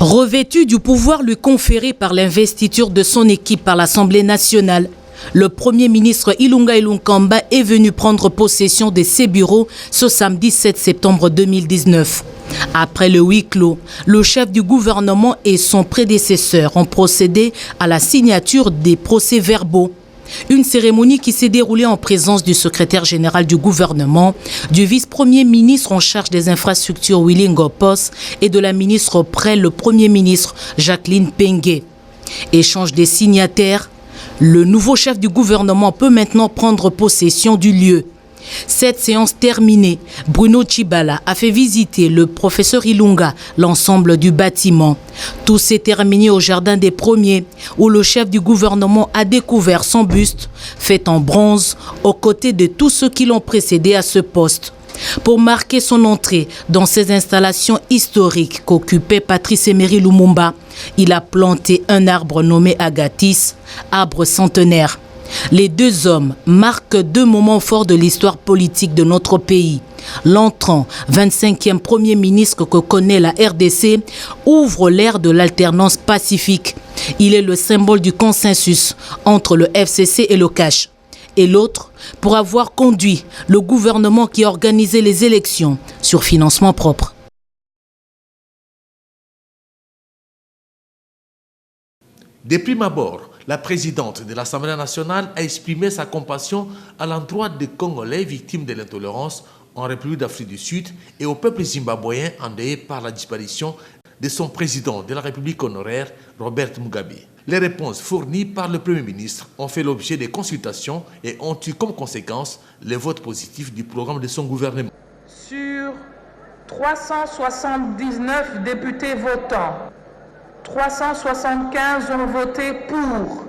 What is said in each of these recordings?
Revêtu du pouvoir lui conféré par l'investiture de son équipe par l'Assemblée nationale, le Premier ministre Ilunga Ilunkamba est venu prendre possession de ses bureaux ce samedi 7 septembre 2019. Après le huis clos, le chef du gouvernement et son prédécesseur ont procédé à la signature des procès-verbaux. Une cérémonie qui s'est déroulée en présence du secrétaire général du gouvernement, du vice-premier ministre en charge des infrastructures Willy Ngopos et de la ministre auprès le Premier ministre Jacqueline Pengue. Échange des signataires, le nouveau chef du gouvernement peut maintenant prendre possession du lieu. Cette séance terminée, Bruno Tshibala a fait visiter le professeur Ilunga l'ensemble du bâtiment. Tout s'est terminé au Jardin des Premiers, où le chef du gouvernement a découvert son buste, fait en bronze, aux côtés de tous ceux qui l'ont précédé à ce poste. Pour marquer son entrée dans ces installations historiques qu'occupait Patrice Emery Lumumba, il a planté un arbre nommé Agatis, arbre centenaire. Les deux hommes marquent deux moments forts de l'histoire politique de notre pays. L'entrant, 25e Premier ministre que connaît la RDC, ouvre l'ère de l'alternance pacifique. Il est le symbole du consensus entre le FCC et le CACH. Et l'autre, pour avoir conduit le gouvernement qui a organisé les élections sur financement propre. De prime abord, la présidente de l'Assemblée nationale a exprimé sa compassion à l'endroit des Congolais victimes de l'intolérance en République d'Afrique du Sud et au peuple zimbabwéen endeuillé par la disparition de son président de la République honoraire, Robert Mugabe. Les réponses fournies par le Premier ministre ont fait l'objet de consultations et ont eu comme conséquence le vote positif du programme de son gouvernement. Sur 379 députés votants, 375 ont voté pour.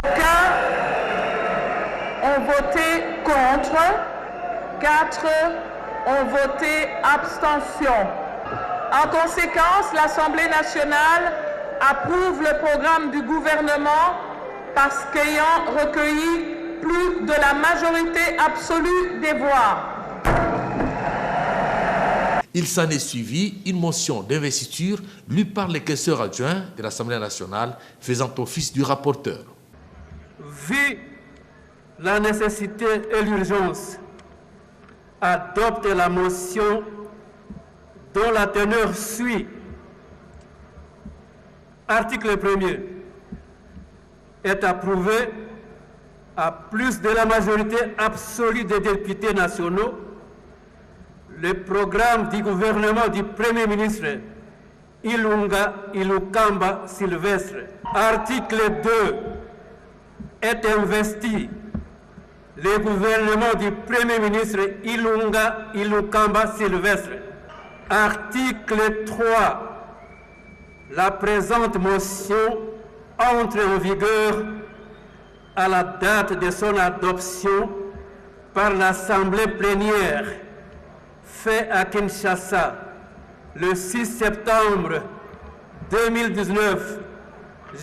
Aucun ont voté contre. 4 ont voté abstention. En conséquence, l'Assemblée nationale approuve le programme du gouvernement parce qu'ayant recueilli plus de la majorité absolue des voix. Il s'en est suivi une motion d'investiture lue par les questeurs adjoints de l'Assemblée nationale faisant office du rapporteur. Vu la nécessité et l'urgence, adopte la motion dont la teneur suit. Article 1er est approuvé à plus de la majorité absolue des députés nationaux. Le programme du gouvernement du Premier ministre Ilunga Ilunkamba Sylvestre. Article 2 est investi le gouvernement du Premier ministre Ilunga Ilunkamba Sylvestre. Article 3. La présente motion entre en vigueur à la date de son adoption par l'Assemblée plénière fait à Kinshasa le 6 septembre 2019,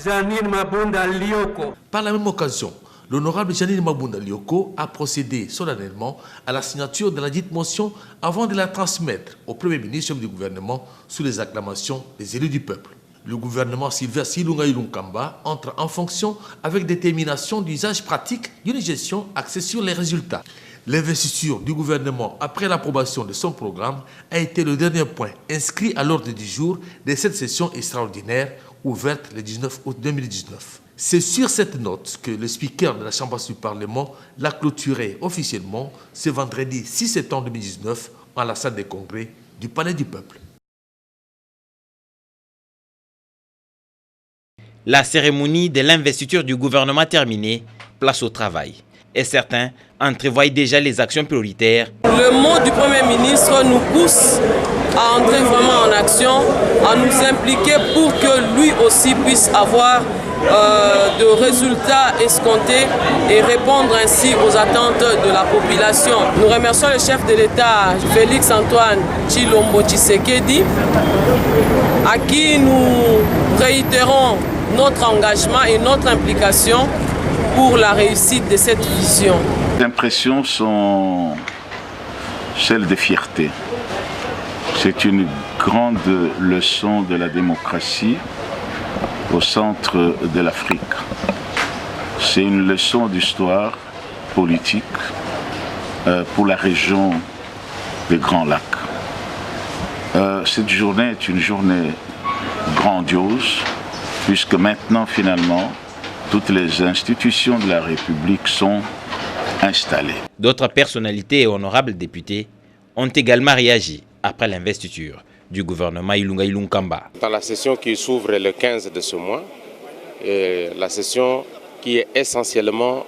Janine Mabunda Lioko. Par la même occasion, l'honorable Janine Mabunda Lioko a procédé solennellement à la signature de la dite motion avant de la transmettre au Premier ministre du gouvernement sous les acclamations des élus du peuple. Le gouvernement Sylvestre Ilunga Ilunkamba entre en fonction avec détermination d'usage pratique d'une gestion axée sur les résultats. L'investiture du gouvernement après l'approbation de son programme a été le dernier point inscrit à l'ordre du jour de cette session extraordinaire ouverte le 19 août 2019. C'est sur cette note que le speaker de la Chambre du Parlement l'a clôturé officiellement ce vendredi 6 septembre 2019 en la salle des congrès du Palais du Peuple. La cérémonie de l'investiture du gouvernement terminée, place au travail. Et certains entrevoient déjà les actions prioritaires. Le mot du Premier ministre nous pousse à entrer vraiment en action, à nous impliquer pour que lui aussi puisse avoir de résultats escomptés et répondre ainsi aux attentes de la population. Nous remercions le chef de l'État, Félix Antoine Tshilombo Tshisekedi, à qui nous réitérons notre engagement et notre implication pour la réussite de cette vision. Les impressions sont celles de fierté. C'est une grande leçon de la démocratie au centre de l'Afrique. C'est une leçon d'histoire politique pour la région des Grands Lacs. Cette journée est une journée grandiose, puisque maintenant, finalement, toutes les institutions de la République sont installées. D'autres personnalités et honorables députés ont également réagi après l'investiture du gouvernement Ilunga Ilunkamba. Dans la session qui s'ouvre le 15 de ce mois, la session qui est essentiellement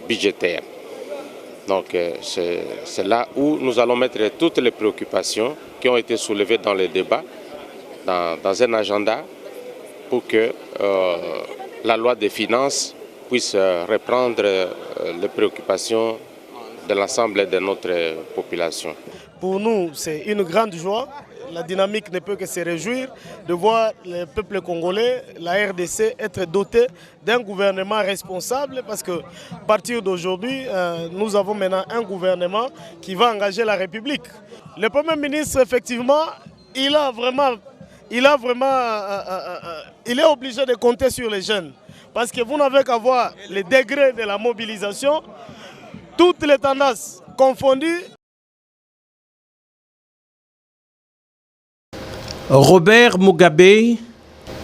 budgétaire. Donc c'est là où nous allons mettre toutes les préoccupations qui ont été soulevées dans les débats, dans un agenda pour que la loi des finances puisse reprendre les préoccupations de l'ensemble de notre population. Pour nous, c'est une grande joie. La dynamique ne peut que se réjouir de voir le peuple congolais, la RDC, être doté d'un gouvernement responsable parce qu'à partir d'aujourd'hui, nous avons maintenant un gouvernement qui va engager la République. Le Premier ministre, effectivement, il est obligé de compter sur les jeunes parce que vous n'avez qu'à voir les degrés de la mobilisation, toutes les tendances confondues. Robert Mugabe,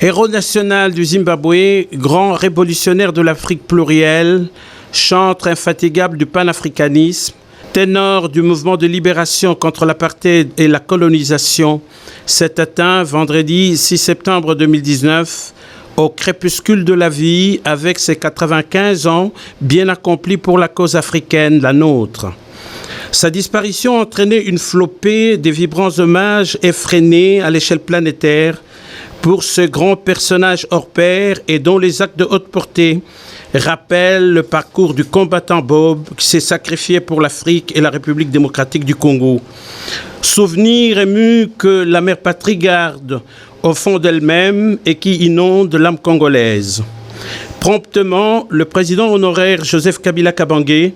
héros national du Zimbabwe, grand révolutionnaire de l'Afrique plurielle, chantre infatigable du panafricanisme, ténor du mouvement de libération contre l'apartheid et la colonisation, s'est atteint vendredi 6 septembre 2019 au crépuscule de la vie avec ses 95 ans bien accomplis pour la cause africaine, la nôtre. Sa disparition a entraîné une flopée de vibrants hommages effrénés à l'échelle planétaire pour ce grand personnage hors pair et dont les actes de haute portée rappellent le parcours du combattant Bob qui s'est sacrifié pour l'Afrique et la République démocratique du Congo. Souvenir ému que la mère patrie garde au fond d'elle-même et qui inonde l'âme congolaise. Promptement, le président honoraire Joseph Kabila Kabange,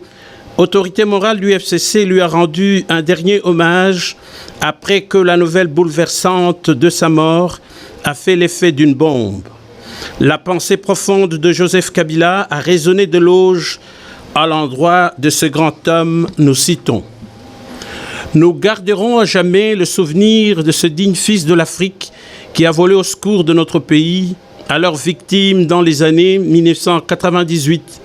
autorité morale du FCC, lui a rendu un dernier hommage après que la nouvelle bouleversante de sa mort a fait l'effet d'une bombe. La pensée profonde de Joseph Kabila a résonné de l'éloge à l'endroit de ce grand homme, nous citons. Nous garderons à jamais le souvenir de ce digne fils de l'Afrique qui a volé au secours de notre pays, alors victime dans les années 1998,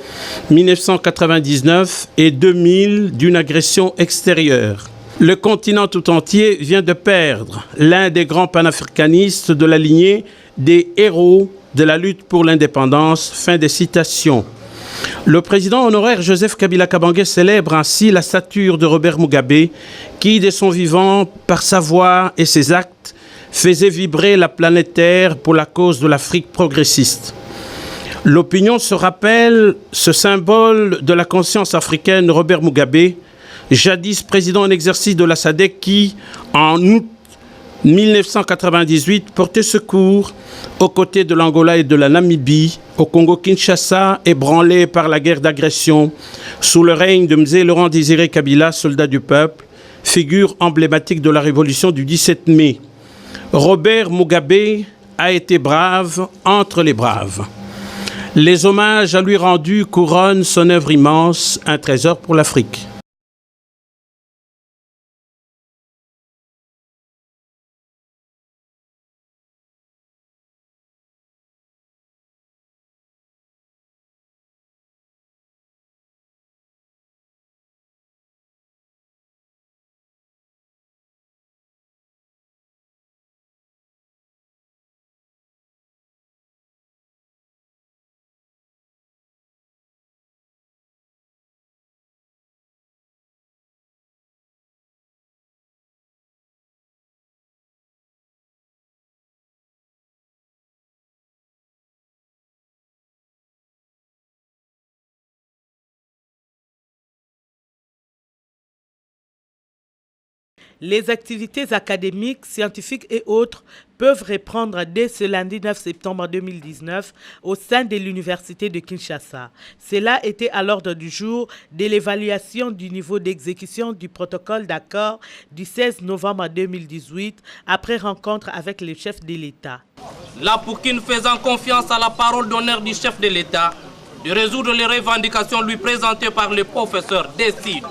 1999 et 2000 d'une agression extérieure. Le continent tout entier vient de perdre l'un des grands panafricanistes de la lignée des héros de la lutte pour l'indépendance. Fin des citations. Le président honoraire Joseph Kabila Kabange célèbre ainsi la stature de Robert Mugabe qui, de son vivant, par sa voix et ses actes, faisait vibrer la planète Terre pour la cause de l'Afrique progressiste. L'opinion se rappelle ce symbole de la conscience africaine, Robert Mugabe, jadis président en exercice de la SADC qui, en août 1998, portait secours aux côtés de l'Angola et de la Namibie, au Congo-Kinshasa, ébranlé par la guerre d'agression, sous le règne de Mzee Laurent Désiré Kabila, soldat du peuple, figure emblématique de la révolution du 17 mai. Robert Mugabe a été brave entre les braves. Les hommages à lui rendus couronnent son œuvre immense, un trésor pour l'Afrique. Les activités académiques, scientifiques et autres peuvent reprendre dès ce lundi 9 septembre 2019 au sein de l'Université de Kinshasa. Cela était à l'ordre du jour de l'évaluation du niveau d'exécution du protocole d'accord du 16 novembre 2018 après rencontre avec le chef de l'État. La Poukine, faisant confiance à la parole d'honneur du chef de l'État, de résoudre les revendications lui présentées par le professeur, décide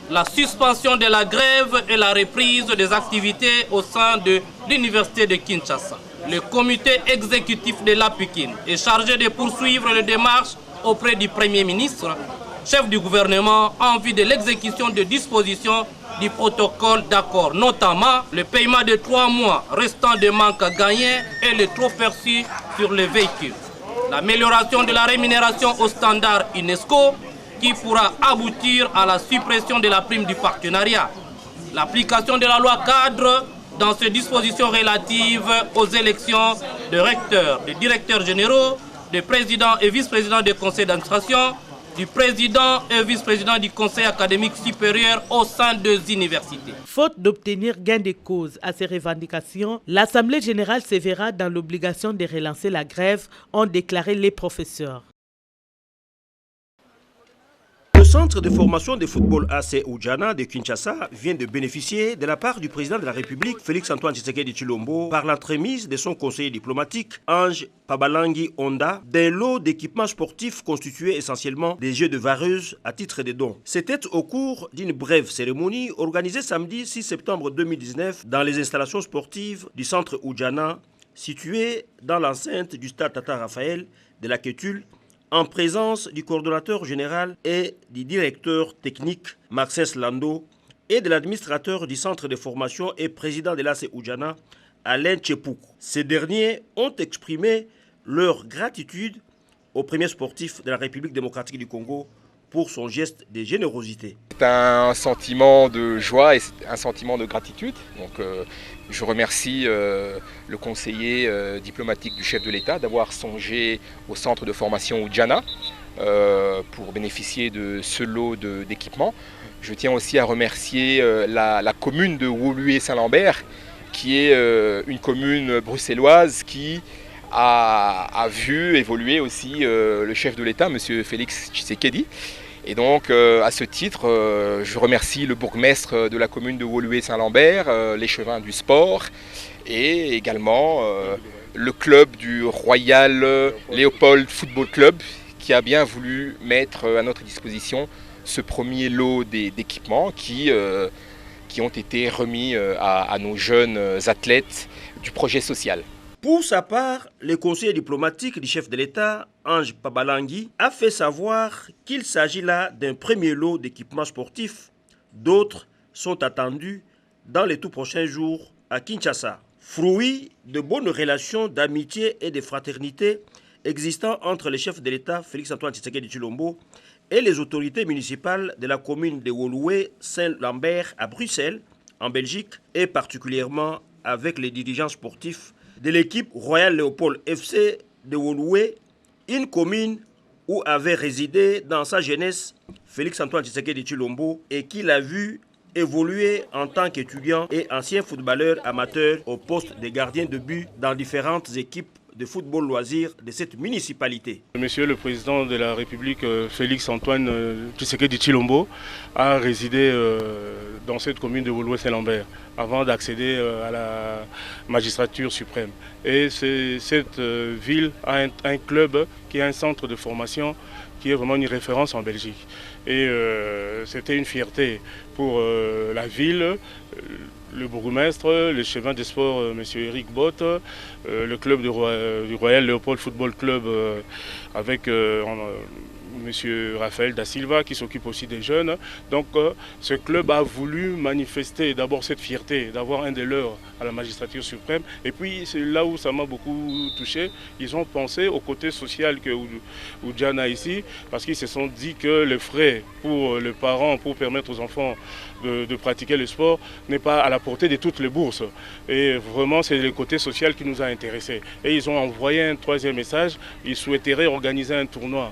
la suspension de la grève et la reprise des activités au sein de l'Université de Kinshasa. Le comité exécutif de la Poukine est chargé de poursuivre les démarches auprès du Premier ministre, chef du gouvernement, en vue de l'exécution des dispositions du protocole d'accord, notamment le paiement de 3 mois restant de manque gagnés et le trop perçu sur les véhicules. L'amélioration de la rémunération au standard UNESCO qui pourra aboutir à la suppression de la prime du partenariat. L'application de la loi cadre dans ses dispositions relatives aux élections de recteurs, de directeurs généraux, de présidents et vice-présidents des conseils d'administration, du président et vice-président du conseil académique supérieur au sein des universités. Faute d'obtenir gain de cause à ces revendications, l'Assemblée générale se verra dans l'obligation de relancer la grève, ont déclaré les professeurs. Le centre de formation de football AC Ujana de Kinshasa vient de bénéficier de la part du président de la République, Félix-Antoine Tshisekedi Tshilombo, par l'entremise de son conseiller diplomatique, Ange Pabalangi Onda, des lots d'équipements sportifs constitués essentiellement des jeux de vareuse à titre de don. C'était au cours d'une brève cérémonie organisée samedi 6 septembre 2019 dans les installations sportives du centre Ujana, situé dans l'enceinte du stade Tata Raphaël de la Kétule, en présence du coordonnateur général et du directeur technique Maxès Lando et de l'administrateur du centre de formation et président de l'AC Ujana, Alain Tchepoukou. Ces derniers ont exprimé leur gratitude au premier sportif de la République démocratique du Congo pour son geste de générosité. C'est un sentiment de joie et un sentiment de gratitude. Donc, je remercie le conseiller diplomatique du chef de l'État d'avoir songé au centre de formation Ujana pour bénéficier de ce lot d'équipements. Je tiens aussi à remercier la commune de Woluwe-Saint-Lambert, qui est une commune bruxelloise qui a vu évoluer aussi le chef de l'État, M. Félix Tshisekedi. Et donc, à ce titre, je remercie le bourgmestre de la commune de Woluwe-Saint-Lambert, l'échevin du sport et également le club du Royal Léopold Football Club qui a bien voulu mettre à notre disposition ce premier lot d'équipements qui ont été remis à nos jeunes athlètes du projet social. Pour sa part, le conseiller diplomatique du chef de l'État, Ange Pabalangi, a fait savoir qu'il s'agit là d'un premier lot d'équipements sportifs. D'autres sont attendus dans les tout prochains jours à Kinshasa. Fruit de bonnes relations d'amitié et de fraternité existant entre le chef de l'État, Félix-Antoine Tshisekedi Tshilombo, et les autorités municipales de la commune de Woluwe-Saint-Lambert à Bruxelles, en Belgique, et particulièrement avec les dirigeants sportifs de l'équipe Royal Léopold FC de Woluwe, une commune où avait résidé dans sa jeunesse Félix-Antoine Tshisekedi Tshilombo et qu'il a vu évoluer en tant qu'étudiant et ancien footballeur amateur au poste de gardien de but dans différentes équipes de football loisirs de cette municipalité. Monsieur le président de la République, Félix-Antoine Tshisekedi Tshilombo, a résidé dans cette commune de Woluwe-Saint-Lambert avant d'accéder à la magistrature suprême. Et cette ville a un club qui a un centre de formation qui est vraiment une référence en Belgique. Et c'était une fierté pour la ville, le bourgmestre, le chevin des sports, M. Eric Bott, le club du Royal Léopold Football Club avec M. Raphaël Da Silva qui s'occupe aussi des jeunes. Donc ce club a voulu manifester d'abord cette fierté d'avoir un des leurs à la magistrature suprême. Et puis c'est là où ça m'a beaucoup touché. Ils ont pensé au côté social que Ujana a ici, parce qu'ils se sont dit que les frais pour les parents, pour permettre aux enfants de pratiquer le sport, n'est pas à la portée de toutes les bourses. Et vraiment c'est le côté social qui nous a intéressés. Et ils ont envoyé un troisième message, ils souhaiteraient organiser un tournoi.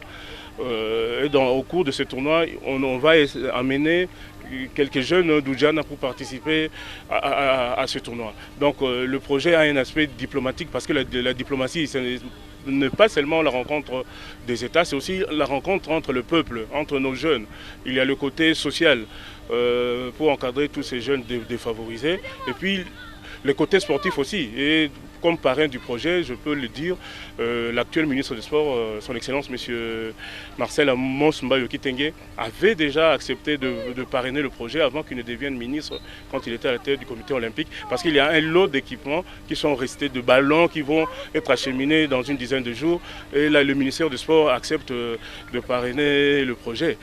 Au cours de ce tournoi, on va amener quelques jeunes d'Oudjana pour participer à ce tournoi. Donc le projet a un aspect diplomatique parce que la diplomatie, ce n'est pas seulement la rencontre des États, c'est aussi la rencontre entre le peuple, entre nos jeunes. Il y a le côté social pour encadrer tous ces jeunes défavorisés. Et puis le côté sportif aussi. Et comme parrain du projet, je peux le dire, l'actuel ministre des Sports, son Excellence M. Marcel Mons-Mbayo Kitenge, avait déjà accepté de parrainer le projet avant qu'il ne devienne ministre quand il était à la tête du comité olympique. Parce qu'il y a un lot d'équipements qui sont restés, de ballons qui vont être acheminés dans une dizaine de jours. Et là, le ministère des Sports accepte de parrainer le projet.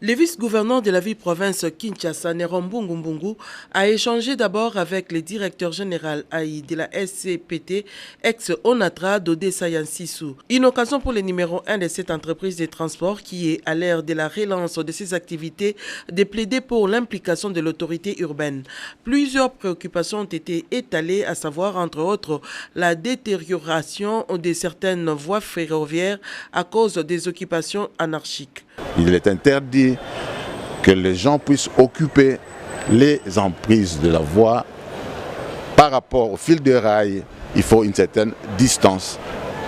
Le vice-gouverneur de la ville-province Kinshasa, Nerombo Ngumbungu, a échangé d'abord avec le directeur général AI de la SCPT, ex-Onatra Dodé Sayansissou. Une occasion pour le numéro 1 de cette entreprise de transport qui est à l'ère de la relance de ses activités de plaider pour l'implication de l'autorité urbaine. Plusieurs préoccupations ont été étalées, à savoir entre autres la détérioration de certaines voies ferroviaires à cause des occupations anarchiques. Il est interdit que les gens puissent occuper les emprises de la voie. Par rapport au fil de rail, il faut une certaine distance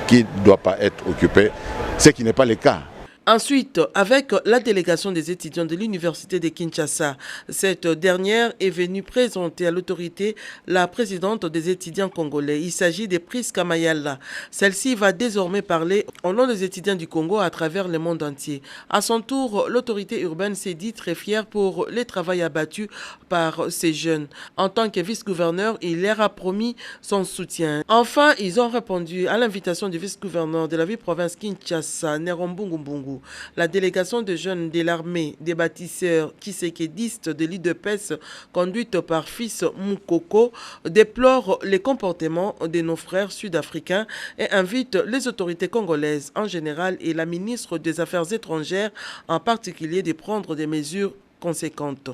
qui ne doit pas être occupée, ce qui n'est pas le cas. Ensuite, avec la délégation des étudiants de l'université de Kinshasa, cette dernière est venue présenter à l'autorité la présidente des étudiants congolais. Il s'agit de Priska Mayala. Celle-ci va désormais parler au nom des étudiants du Congo à travers le monde entier. À son tour, l'autorité urbaine s'est dit très fière pour les travaux abattus par ces jeunes. En tant que vice-gouverneur, il leur a promis son soutien. Enfin, ils ont répondu à l'invitation du vice-gouverneur de la ville-province Kinshasa, Nerombo Ngumbungu. La délégation de jeunes de l'armée des bâtisseurs kisékédistes de l'IDPES, conduite par Fils Moukoko, déplore les comportements de nos frères sud-africains et invite les autorités congolaises en général et la ministre des Affaires étrangères en particulier de prendre des mesures conséquentes.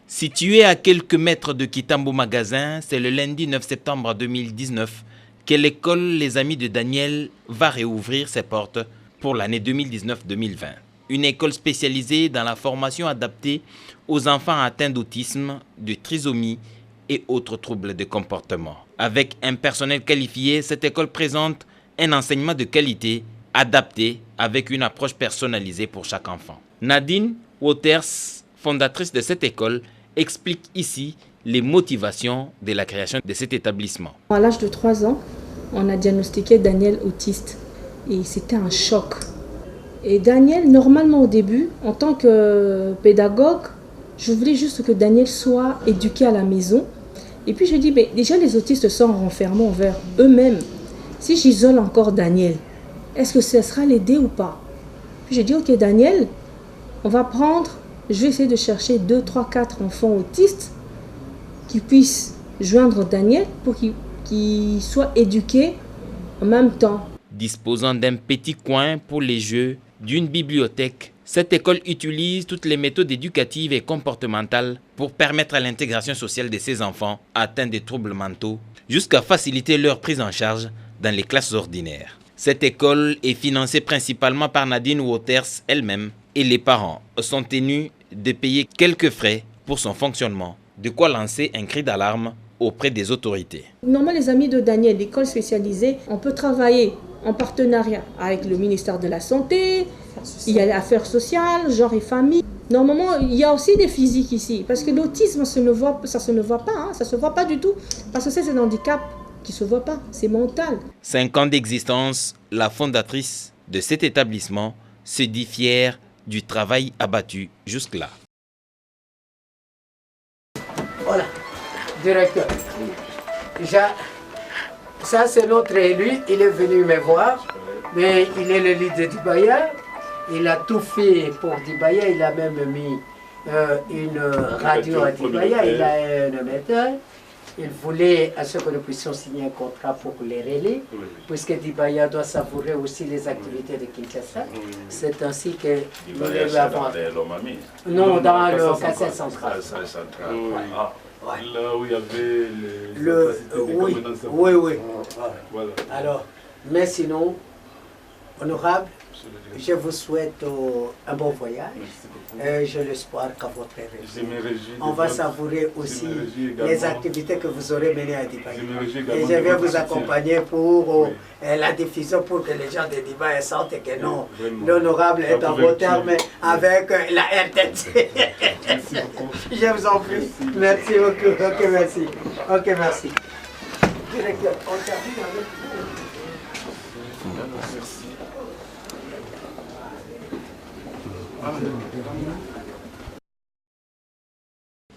Situé à quelques mètres de Kitambo Magasin, c'est le lundi 9 septembre 2019 que l'école Les Amis de Daniel va réouvrir ses portes pour l'année 2019-2020. Une école spécialisée dans la formation adaptée aux enfants atteints d'autisme, de trisomie et autres troubles de comportement. Avec un personnel qualifié, cette école présente un enseignement de qualité adapté avec une approche personnalisée pour chaque enfant. Nadine Waters, fondatrice de cette école, explique ici les motivations de la création de cet établissement. À l'âge de 3 ans, on a diagnostiqué Daniel autiste et c'était un choc. Et Daniel, normalement au début, en tant que pédagogue, je voulais juste que Daniel soit éduqué à la maison. Et puis je dis, mais déjà les autistes sont renfermés envers eux-mêmes. Si j'isole encore Daniel, est-ce que ce sera l'aider ou pas? Puis j'ai dit, ok Daniel, on va prendre, je vais essayer de chercher 2, 3, 4 enfants autistes qui puissent joindre Daniel pour qu'il soit éduqué en même temps. Disposant d'un petit coin pour les jeux, d'une bibliothèque, cette école utilise toutes les méthodes éducatives et comportementales pour permettre à l'intégration sociale de ces enfants atteints de troubles mentaux, jusqu'à faciliter leur prise en charge dans les classes ordinaires. Cette école est financée principalement par Nadine Waters elle-même et les parents sont tenus de payer quelques frais pour son fonctionnement, de quoi lancer un cri d'alarme auprès des autorités. Normalement, les Amis de Daniel, l'école spécialisée, on peut travailler en partenariat avec le ministère de la Santé, il y a les affaires sociales, genre et famille. Normalement, il y a aussi des physiques ici, parce que l'autisme, ça ne se voit pas, hein, ça se voit pas du tout, parce que c'est un handicap qui se voit pas, c'est mental. 5 ans d'existence, la fondatrice de cet établissement se dit fière du travail abattu jusque-là. Voilà, directeur. Ça, c'est notre élu. Il est venu me voir, mais il est le leader d'Ibaya. Il a tout fait pour Dibaya. Il a même mis une radio à Dibaya. Il a un émetteur. Il voulait à ce que nous puissions signer un contrat pour les relais, puisque Dibaya doit savourer aussi les activités de Kinshasa. C'est ainsi que nous les avons. Non, dans le cassette central. Là où il y avait oui. Voilà. Alors, mais sinon, Honorable, je vous souhaite un bon voyage. J'ai l'espoir qu'à votre retour, on va savourer aussi les activités que vous aurez menées à Dibaye. Et je vais vous accompagner pour la diffusion pour que les gens de Dibaye sentent que non, l'honorable est dans vos termes avec la RTT. Je vous en prie. Merci beaucoup. Ok, merci. Ok, merci. Directeur, on termine avec vous. Merci.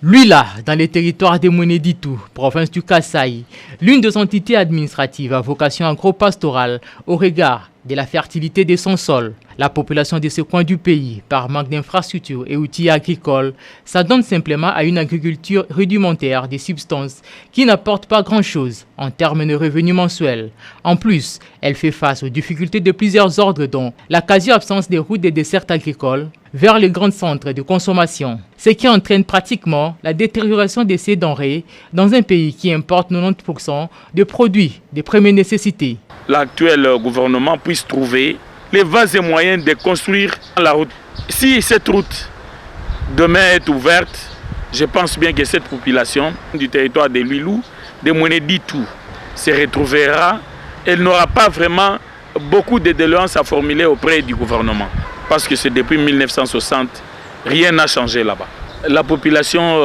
Lui là, dans les territoires de Mweneditu, province du Kasaï, l'une des entités administratives à vocation agro-pastorale au regard de la fertilité de son sol. La population de ce coin du pays, par manque d'infrastructures et outils agricoles, s'adonne simplement à une agriculture rudimentaire des substances qui n'apporte pas grand-chose en termes de revenus mensuels. En plus, elle fait face aux difficultés de plusieurs ordres dont la quasi-absence des routes des dessertes agricoles vers les grands centres de consommation, ce qui entraîne pratiquement la détérioration de ces denrées dans un pays qui importe 90% de produits de première nécessité. L'actuel gouvernement puisse trouver les vases et moyens de construire la route. Si cette route demain est ouverte, je pense bien que cette population du territoire de Lwilou, de Mweneditu, se retrouvera. Elle n'aura pas vraiment beaucoup de doléances à formuler auprès du gouvernement. Parce que c'est depuis 1960, rien n'a changé là-bas. La population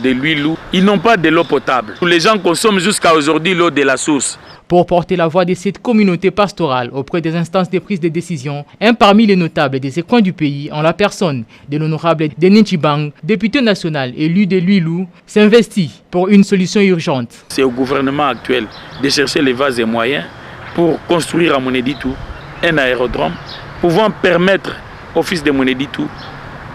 de Lwilou, ils n'ont pas de l'eau potable. Les gens consomment jusqu'à aujourd'hui l'eau de la source. Pour porter la voix de cette communauté pastorale auprès des instances de prise de décision, un parmi les notables de ces coins du pays, en la personne de l'honorable Denis Chibang, député national élu de Lwilou, s'investit pour une solution urgente. C'est au gouvernement actuel de chercher les vases et moyens pour construire à Mweneditu un aérodrome pouvant permettre aux fils de Mweneditu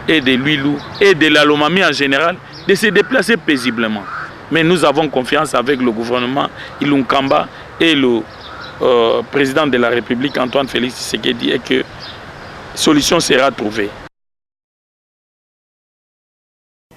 et de Lwilou et de la Lomami en général de se déplacer paisiblement. Mais nous avons confiance avec le gouvernement Ilunkamba et le président de la République Antoine Félix Tshisekedi et que solution sera trouvée.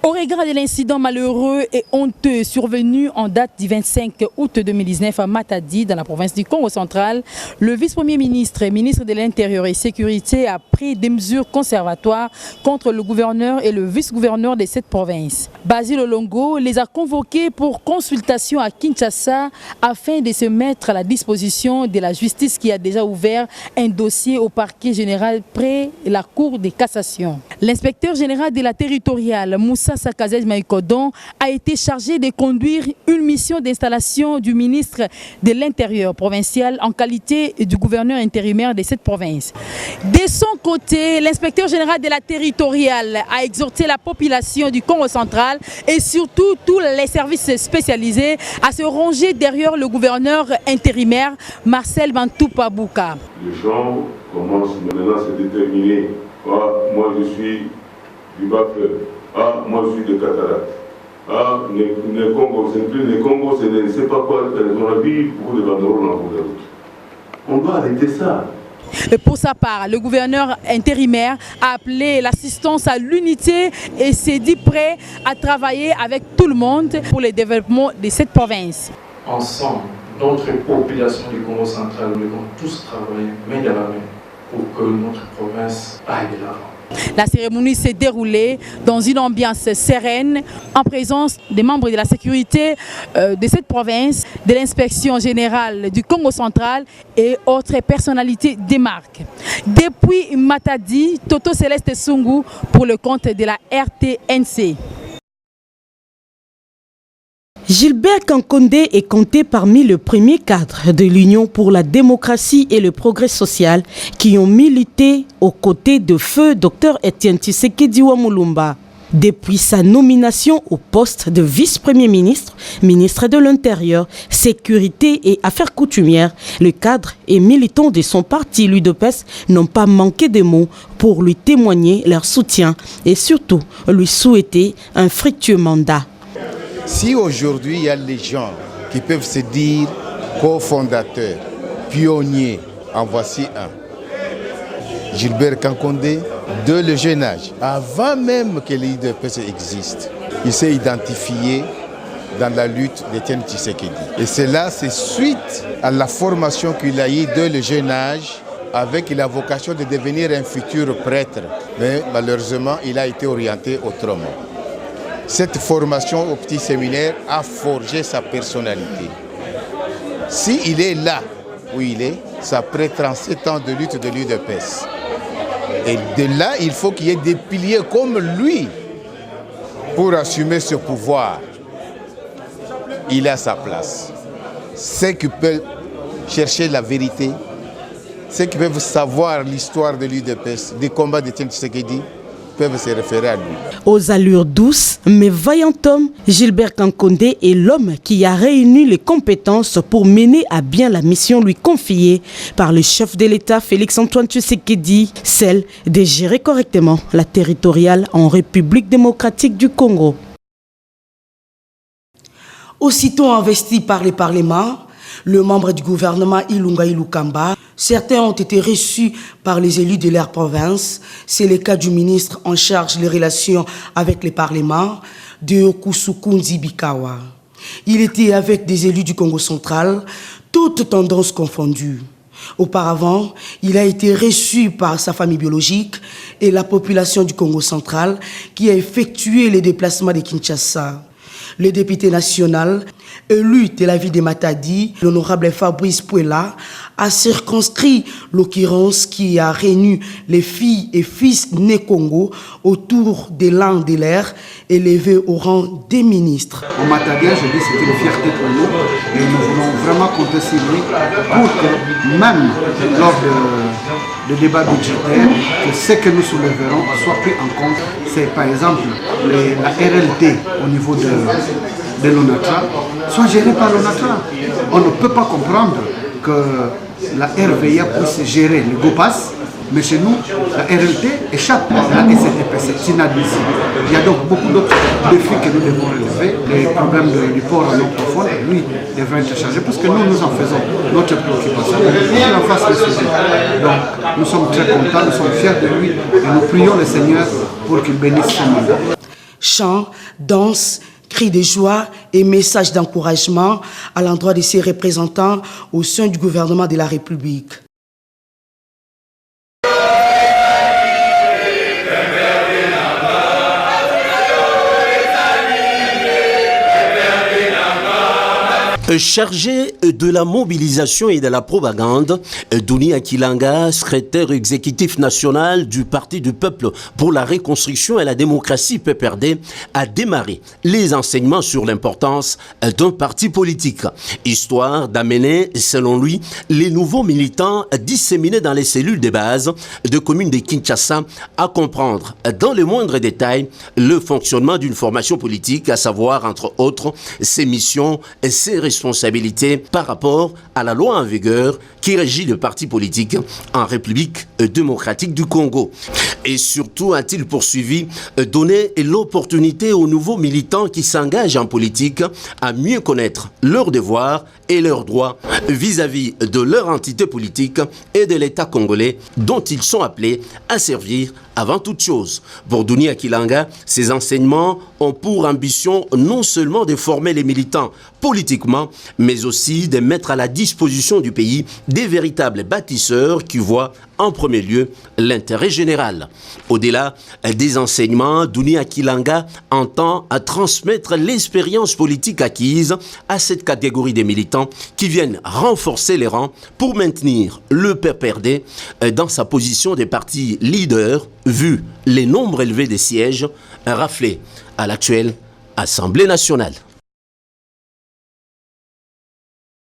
Au regard de l'incident malheureux et honteux survenu en date du 25 août 2019 à Matadi, dans la province du Congo central, le vice-premier ministre et ministre de l'Intérieur et Sécurité a pris des mesures conservatoires contre le gouverneur et le vice-gouverneur de cette province. Basil Olongo les a convoqués pour consultation à Kinshasa afin de se mettre à la disposition de la justice qui a déjà ouvert un dossier au parquet général près la Cour de cassation. L'inspecteur général de la territoriale, Moussa Sakazej Maïkodon, a été chargé de conduire une mission d'installation du ministre de l'Intérieur provincial en qualité du gouverneur intérimaire de cette province. De son côté, l'inspecteur général de la territoriale a exhorté la population du Congo central et surtout tous les services spécialisés à se ranger derrière le gouverneur intérimaire Marcel Bantoupa Bouka. Les gens commencent maintenant à se déterminer. Ah, moi je suis du Bas-Fleuve. Ah, moi je suis de Cataracte. Ah, les Congo, c'est plus les Congo, c'est ne sais pas quoi, on a vu pour les banderoles en cours de route. On doit arrêter ça. Et pour sa part, le gouverneur intérimaire a appelé l'assistance à l'unité et s'est dit prêt à travailler avec tout le monde pour le développement de cette province. Ensemble, notre population du Congo central, nous devons tous travailler main dans la main pour que notre province aille de l'avant. La cérémonie s'est déroulée dans une ambiance sereine, en présence des membres de la sécurité de cette province, de l'inspection générale du Congo central et autres personnalités des marques. Depuis Matadi, Toto Céleste Sungu pour le compte de la RTNC. Gilbert Kankonde est compté parmi les premiers cadres de l'Union pour la démocratie et le progrès social qui ont milité aux côtés de feu Dr Etienne Tshisekedi Wamulumba. Depuis sa nomination au poste de vice-premier ministre, ministre de l'Intérieur, Sécurité et Affaires coutumières, le cadre et militant de son parti, l'UDPS, n'ont pas manqué de mots pour lui témoigner leur soutien et surtout lui souhaiter un fructueux mandat. Si aujourd'hui il y a des gens qui peuvent se dire cofondateurs, pionniers, en voici un. Gilbert Kankonde, de le jeune âge, avant même que l'UDPS existe, il s'est identifié dans la lutte d'Etienne Tshisekedi. Et cela, c'est suite à la formation qu'il a eue de le jeune âge avec la vocation de devenir un futur prêtre. Mais malheureusement, il a été orienté autrement. Cette formation au petit séminaire a forgé sa personnalité. S'il est là où il est, c'est après 37 ans de lutte de l'UDPS. Et de là, il faut qu'il y ait des piliers comme lui pour assumer ce pouvoir. Il a sa place. Ceux qui peuvent chercher la vérité, ceux qui peuvent savoir l'histoire de l'UDPS, des combats de Etienne Tshisekedi, peuvent se référer à lui. Aux allures douces, mais vaillant homme, Gilbert Kankonde est l'homme qui a réuni les compétences pour mener à bien la mission lui confiée par le chef de l'État Félix-Antoine Tshisekedi, celle de gérer correctement la territoriale en République démocratique du Congo. Aussitôt investi par les parlements, le membre du gouvernement Ilunga Ilukamba, certains ont été reçus par les élus de leur province. C'est le cas du ministre en charge des relations avec les parlements, de Okusukunzi Bikawa. Il était avec des élus du Congo central, toutes tendances confondues. Auparavant, il a été reçu par sa famille biologique et la population du Congo central qui a effectué les déplacements de Kinshasa. Le député national, élu de la ville de Matadi, l'honorable Fabrice Puela, a circonscrit l'occurrence qui a réuni les filles et fils nés Congo autour de l'un de leurs élevés au rang des ministres. Au Matadien, je dis que c'est une fierté pour nous et nous voulons vraiment compter sur lui pour que même lors de débat budgétaire, que ce que nous soulèverons soit pris en compte. C'est par exemple la RLT au niveau de l'ONATRA soit gérée par l'ONATRA. On ne peut pas comprendre que la RVA puisse gérer le GOPAS, mais chez nous, la RLT échappe à la SNDP, c'est inadmissible. Il y a donc beaucoup d'autres défis que nous devons relever. Les problèmes du port en eau profonde, lui, devrait être chargé parce que nous en faisons notre préoccupation. Il en face le sujet. Donc, nous sommes très contents, nous sommes fiers de lui et nous prions le Seigneur pour qu'il bénisse son mandat. Chants, danse, cris de joie et messages d'encouragement à l'endroit de ses représentants au sein du gouvernement de la République. Chargé de la mobilisation et de la propagande, Dunia Kilanga, secrétaire exécutif national du Parti du Peuple pour la Reconstruction et la Démocratie PPRD, a démarré les enseignements sur l'importance d'un parti politique, histoire d'amener, selon lui, les nouveaux militants disséminés dans les cellules de base de communes de Kinshasa à comprendre dans les moindres détails le fonctionnement d'une formation politique, à savoir, entre autres, ses missions et ses responsabilités par rapport à la loi en vigueur qui régit le parti politique en République démocratique du Congo. Et surtout, a-t-il poursuivi, donner l'opportunité aux nouveaux militants qui s'engagent en politique à mieux connaître leurs devoirs et leurs droits vis-à-vis de leur entité politique et de l'État congolais dont ils sont appelés à servir avant toute chose. Pour Dunia Kilanga, ces enseignements ont pour ambition non seulement de former les militants politiquement, mais aussi de mettre à la disposition du pays des véritables bâtisseurs qui voient en premier lieu l'intérêt général. Au-delà des enseignements, Dunia Kilanga entend à transmettre l'expérience politique acquise à cette catégorie de militants qui viennent renforcer les rangs pour maintenir le PPRD dans sa position des partis leaders, vu les nombres élevés des sièges raflés à l'actuelle Assemblée nationale.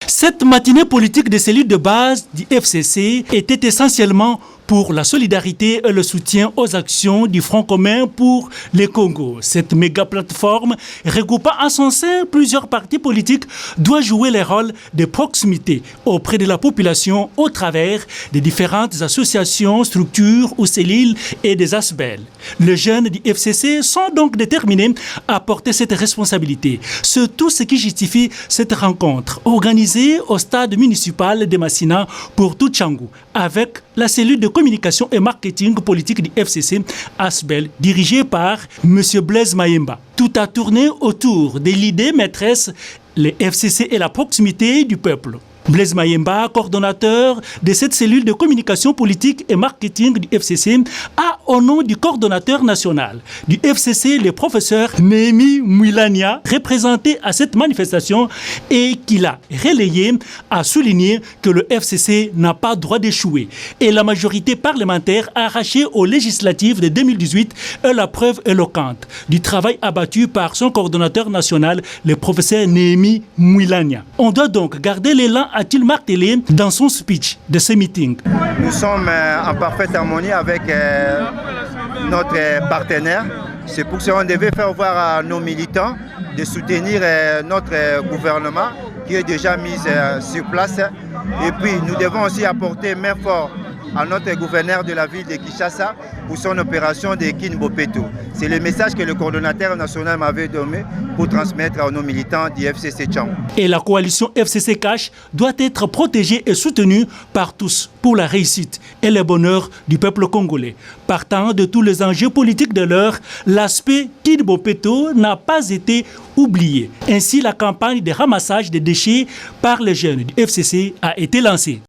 Cette matinée politique des cellules de base du FCC était essentiellement pour la solidarité et le soutien aux actions du Front commun pour le Congo. Cette méga plateforme, regroupant en son sein plusieurs partis politiques, doit jouer le rôle de proximité auprès de la population au travers des différentes associations, structures ou cellules et des ASBEL. Les jeunes du FCC sont donc déterminés à porter cette responsabilité. C'est tout ce qui justifie cette rencontre organisée au stade municipal de Massina pour Tuchangu avec la cellule de communication et marketing politique du FCC ASBEL dirigée par M. Blaise Mayemba. Tout a tourné autour de l'idée maîtresse, le FCC et la proximité du peuple. Blaise Mayemba, coordonnateur de cette cellule de communication politique et marketing du FCC, a au nom du coordonnateur national du FCC, le professeur Néhémie Mouilania, représenté à cette manifestation et qu'il a relayé, a souligné que le FCC n'a pas droit d'échouer. Et la majorité parlementaire arrachée aux législatives de 2018 est la preuve éloquente du travail abattu par son coordonnateur national, le professeur Néhémie Mouilania. On doit donc garder l'élan, a-t-il martelé dans son speech de ce meeting. Nous sommes en parfaite harmonie avec notre partenaire. C'est pour ça qu'on devait faire voir à nos militants de soutenir notre gouvernement qui est déjà mis sur place. Et puis nous devons aussi apporter main forte à notre gouverneur de la ville de Kinshasa pour son opération de Kin Bopeto. C'est le message que le coordonnateur national m'avait donné pour transmettre à nos militants du FCC Tchang. Et la coalition FCC Cash doit être protégée et soutenue par tous pour la réussite et le bonheur du peuple congolais. Partant de tous les enjeux politiques de l'heure, l'aspect Kin Bopeto n'a pas été oublié. Ainsi, la campagne de ramassage des déchets par les jeunes du FCC a été lancée.